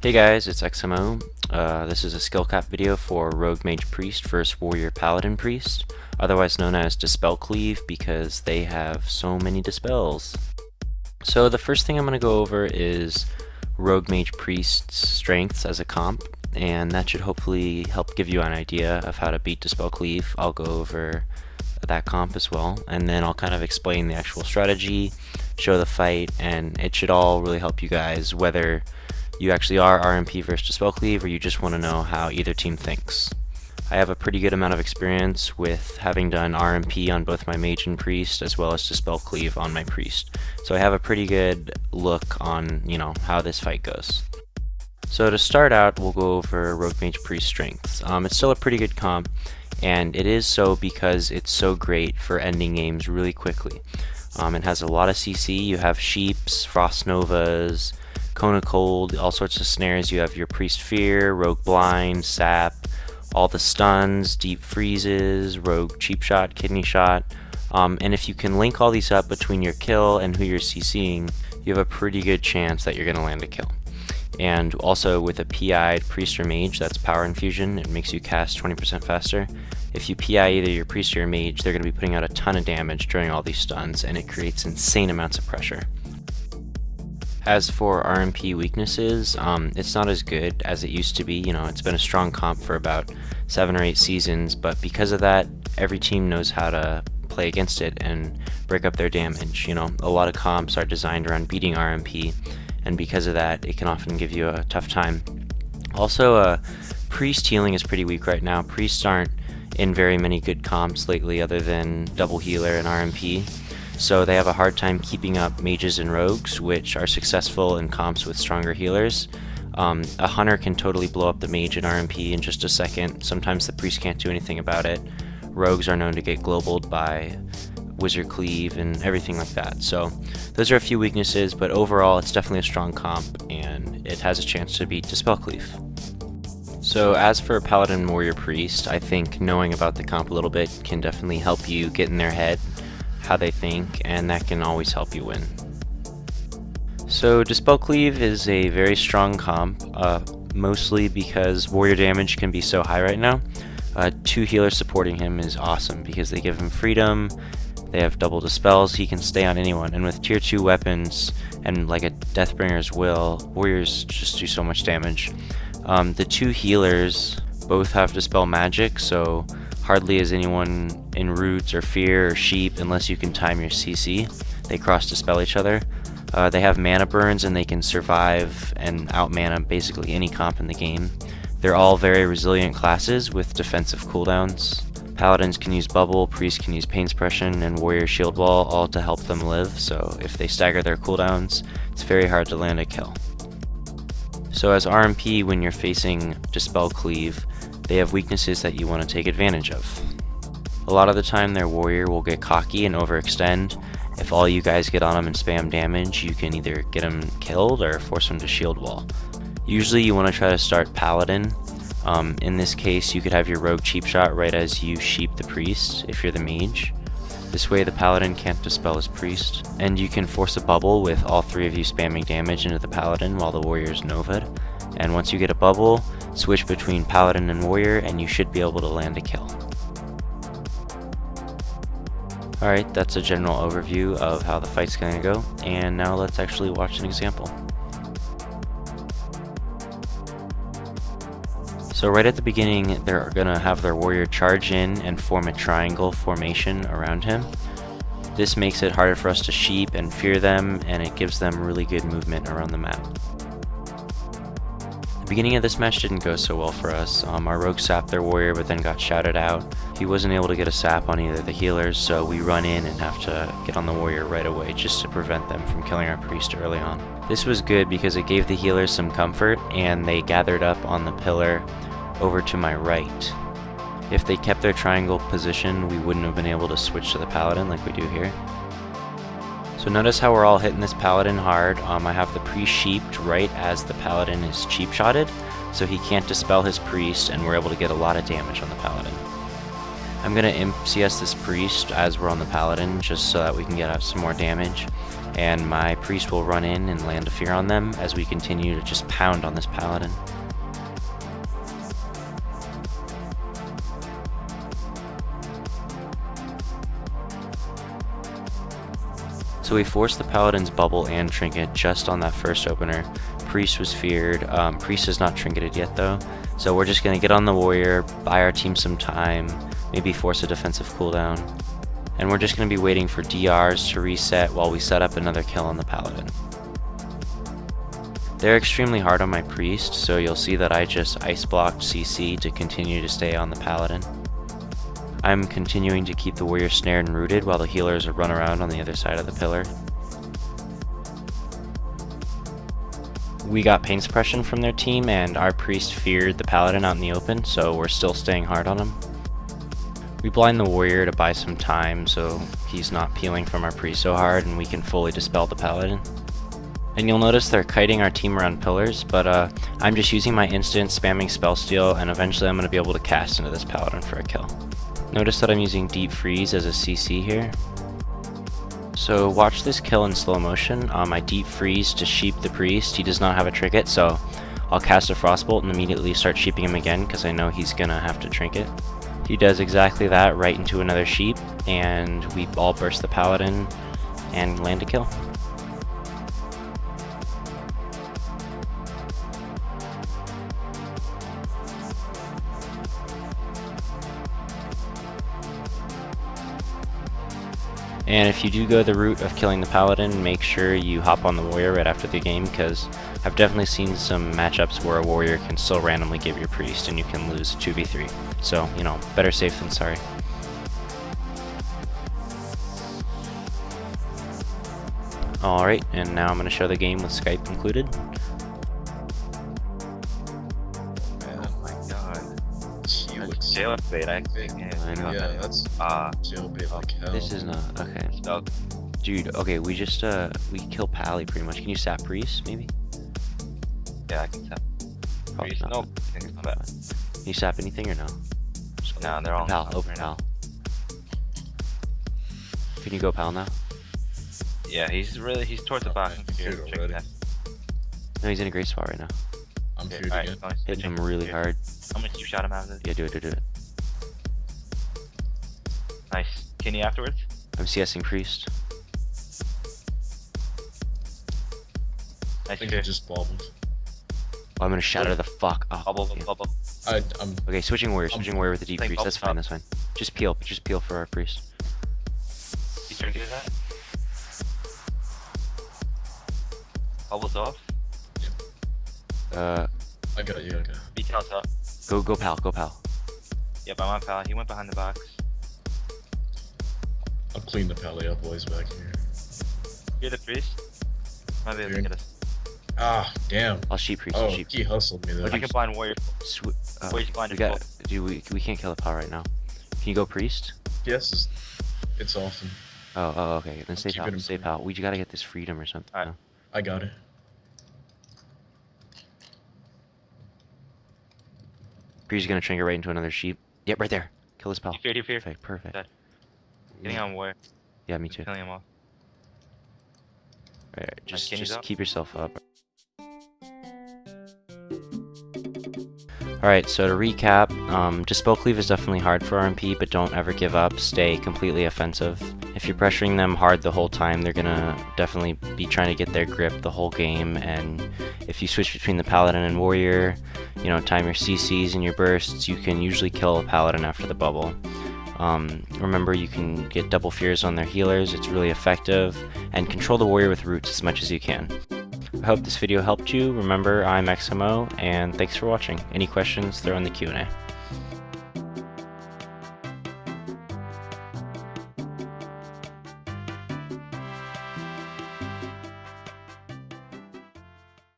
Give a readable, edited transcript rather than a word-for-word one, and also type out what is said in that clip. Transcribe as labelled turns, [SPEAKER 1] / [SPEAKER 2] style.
[SPEAKER 1] Hey guys, it's XMO. This is a skill cap video for Rogue Mage Priest versus Warrior Paladin Priest, otherwise known as Dispelcleave because they have so many dispels. So the first thing I'm going to go over is Rogue Mage Priest's strengths as a comp, and that should hopefully help give you an idea of how to beat Dispelcleave. I'll go over that comp as well, and then I'll kind of explain the actual strategy, show the fight, and it should all really help you guys whether you actually are RMP versus Dispelcleave or you just want to know how either team thinks. I have a pretty good amount of experience with having done RMP on both my Mage and Priest as well as Dispelcleave on my Priest, so I have a pretty good look on, how this fight goes. So to start out, we'll go over Rogue Mage Priest strengths. It's still a pretty good comp, and it is so because it's so great for ending games really quickly. It has a lot of CC. You have Sheeps, Frost Novas, Cone Cold, all sorts of snares. You have your Priest Fear, Rogue Blind, Sap, all the stuns, Deep Freezes, Rogue Cheap Shot, Kidney Shot, and if you can link all these up between your kill and who you're CCing, you have a pretty good chance that you're going to land a kill. And also with a PI'd Priest or Mage, that's Power Infusion, it makes you cast 20% faster. If you PI either your Priest or your Mage, they're going to be putting out a ton of damage during all these stuns, and it creates insane amounts of pressure. As for RMP weaknesses, it's not as good as it used to be. It's been a strong comp for about 7 or 8 seasons, but because of that, every team knows how to play against it and break up their damage. A lot of comps are designed around beating RMP, and because of that, it can often give you a tough time. Also, Priest healing is pretty weak right now. Priests aren't in very many good comps lately other than Double Healer and RMP. So they have a hard time keeping up Mages and Rogues, which are successful in comps with stronger healers. A Hunter can totally blow up the Mage and RMP in just a second. Sometimes the Priest can't do anything about it. Rogues are known to get globaled by Wizard Cleave and everything like that. So those are a few weaknesses, but overall it's definitely a strong comp, and it has a chance to beat Dispelcleave. So as for Paladin Warrior Priest, I think knowing about the comp a little bit can definitely help you get in their head, how they think, and that can always help you win. So Dispelcleave is a very strong comp, mostly because warrior damage can be so high right now. 2 healers supporting him is awesome because they give him freedom, they have double dispels, he can stay on anyone, and with tier 2 weapons and like a Deathbringer's Will, warriors just do so much damage. The 2 healers both have Dispel Magic, so hardly is anyone in Roots or Fear or Sheep unless you can time your CC. They cross-dispel each other. They have mana burns and they can survive and out-mana basically any comp in the game. They're all very resilient classes with defensive cooldowns. Paladins can use Bubble, Priests can use Pain Suppression, and Warrior Shield Wall, all to help them live, so if they stagger their cooldowns, it's very hard to land a kill. So as RMP, when you're facing Dispelcleave, they have weaknesses that you want to take advantage of. A lot of the time their warrior will get cocky and overextend. If all you guys get on them and spam damage, you can either get them killed or force them to shield wall. Usually you want to try to start Paladin. In this case, you could have your Rogue Cheap Shot right as you sheep the Priest if you're the Mage. This way the Paladin can't dispel his Priest, and you can force a bubble with all 3 of you spamming damage into the Paladin while the warrior's Nova'd. And once you get a bubble, switch between Paladin and Warrior and you should be able to land a kill. Alright, that's a general overview of how the fight's going to go, and now let's actually watch an example. So right at the beginning, they're going to have their warrior charge in and form a triangle formation around him. This makes it harder for us to sheep and fear them, and it gives them really good movement around the map. The beginning of this match didn't go so well for us. Our rogue sapped their warrior but then got shouted out. He wasn't able to get a sap on either of the healers, so we run in and have to get on the warrior right away just to prevent them from killing our priest early on. This was good because it gave the healers some comfort and they gathered up on the pillar over to my right. If they kept their triangle position, we wouldn't have been able to switch to the Paladin like we do here. So notice how we're all hitting this Paladin hard. I have the Priest sheeped right as the Paladin is cheap shotted, so he can't dispel his Priest, and we're able to get a lot of damage on the Paladin. I'm gonna imp CS this priest as we're on the paladin, just so that we can get out some more damage. And my priest will run in and land a fear on them as we continue to just pound on this paladin. So we forced the paladin's bubble and trinket just on that first opener. Priest was feared. Priest is not trinketed yet though, so we're just gonna get on the warrior, buy our team some time, maybe force a defensive cooldown, and we're just gonna be waiting for DRs to reset while we set up another kill on the paladin. They're extremely hard on my priest, so you'll see that I just ice blocked CC to continue to stay on the paladin. I'm continuing to keep the warrior snared and rooted while the healers run around on the other side of the pillar. We got pain suppression from their team, and our priest feared the paladin out in the open, so we're still staying hard on him. We blind the warrior to buy some time so he's not peeling from our priest so hard and we can fully dispel the paladin. And you'll notice they're kiting our team around pillars, but I'm just using my instant, spamming spell steal, and eventually I'm going to be able to cast into this paladin for a kill. Notice that I'm using Deep Freeze as a CC here. So watch this kill in slow motion. I Deep Freeze to sheep the priest. He does not have a trinket, so I'll cast a Frostbolt and immediately start sheeping him again because I know he's gonna have to trinket. He does exactly that right into another sheep, and we all burst the paladin and land a kill. And if you do go the route of killing the paladin, make sure you hop on the warrior right after the game, because I've definitely seen some matchups where a warrior can still randomly give your priest and you can lose 2v3. So, you know, better safe than sorry. Alright, and now I'm going to show the game with Skype included.
[SPEAKER 2] Jailbait, I think.
[SPEAKER 1] I know.
[SPEAKER 3] Yeah, that's jailbait like hell.
[SPEAKER 1] This is not okay. Dude, okay, we just we kill Pally pretty much. Can you sap priest maybe?
[SPEAKER 2] Yeah, I can sap. Priest,
[SPEAKER 1] not.
[SPEAKER 2] nope. It's not bad.
[SPEAKER 1] Can you sap anything or no?
[SPEAKER 2] No, they're all
[SPEAKER 1] Pal, open Pal. Can you go Pal now?
[SPEAKER 2] Yeah, he's towards the back.
[SPEAKER 1] No, he's in a great spot right now.
[SPEAKER 3] I'm
[SPEAKER 2] Okay,
[SPEAKER 3] feared again.
[SPEAKER 2] nice.
[SPEAKER 1] Hitting him really hard.
[SPEAKER 2] How much you shot him after this?
[SPEAKER 1] Yeah, do it.
[SPEAKER 2] Nice. Can you afterwards?
[SPEAKER 1] I'm CSing priest.
[SPEAKER 3] I
[SPEAKER 2] Nice.
[SPEAKER 3] think I just bobbled.
[SPEAKER 1] Oh, I'm gonna shatter the fuck up.
[SPEAKER 2] Bubble.
[SPEAKER 3] I'm
[SPEAKER 1] Okay, switching warrior with the deep
[SPEAKER 2] Think
[SPEAKER 1] priest. That's
[SPEAKER 2] bubble
[SPEAKER 1] fine. That's fine. Just peel for our priest.
[SPEAKER 2] You trying to do that? Bubbles off.
[SPEAKER 3] I got you. Okay.
[SPEAKER 2] Details up.
[SPEAKER 1] Go Pal.
[SPEAKER 2] Yep, I'm on Pal. He went behind the box.
[SPEAKER 3] I'll clean the pally up boys back here.
[SPEAKER 2] You're the priest. Might be able to get us.
[SPEAKER 3] Ah, damn.
[SPEAKER 1] I'll sheep priest.
[SPEAKER 3] Oh,
[SPEAKER 1] Sheep.
[SPEAKER 3] he hustled me there.
[SPEAKER 2] I can blind warrior. Where's he blind?
[SPEAKER 1] Dude, we can't kill the Pal right now. Can you go priest?
[SPEAKER 3] Yes, it's awesome.
[SPEAKER 1] Oh, okay. Then stay
[SPEAKER 3] keeping him
[SPEAKER 1] Pal.
[SPEAKER 3] clean.
[SPEAKER 1] We gotta get this freedom or something.
[SPEAKER 2] Alright.
[SPEAKER 1] No?
[SPEAKER 3] I got it.
[SPEAKER 1] Priest is gonna trinket right into another sheep. Yep, right there. Kill this Pal.
[SPEAKER 2] You fear.
[SPEAKER 1] Perfect.
[SPEAKER 2] Dead. Getting on warrior.
[SPEAKER 1] Yeah, me too.
[SPEAKER 2] Killing him off.
[SPEAKER 1] Right,
[SPEAKER 2] Nice, can you
[SPEAKER 1] just
[SPEAKER 2] up?
[SPEAKER 1] keep yourself up. Alright, so to recap, Dispelcleave is definitely hard for RMP, but don't ever give up. Stay completely offensive. If you're pressuring them hard the whole time, they're gonna definitely be trying to get their grip the whole game, and if you switch between the Paladin and Warrior, you know, time your CCs and your bursts, you can usually kill a Paladin after the bubble. Remember, you can get double fears on their healers, it's really effective, and control the Warrior with roots as much as you can. I hope this video helped you. Remember, I'm XMO, and thanks for watching. Any questions, throw in the Q&A.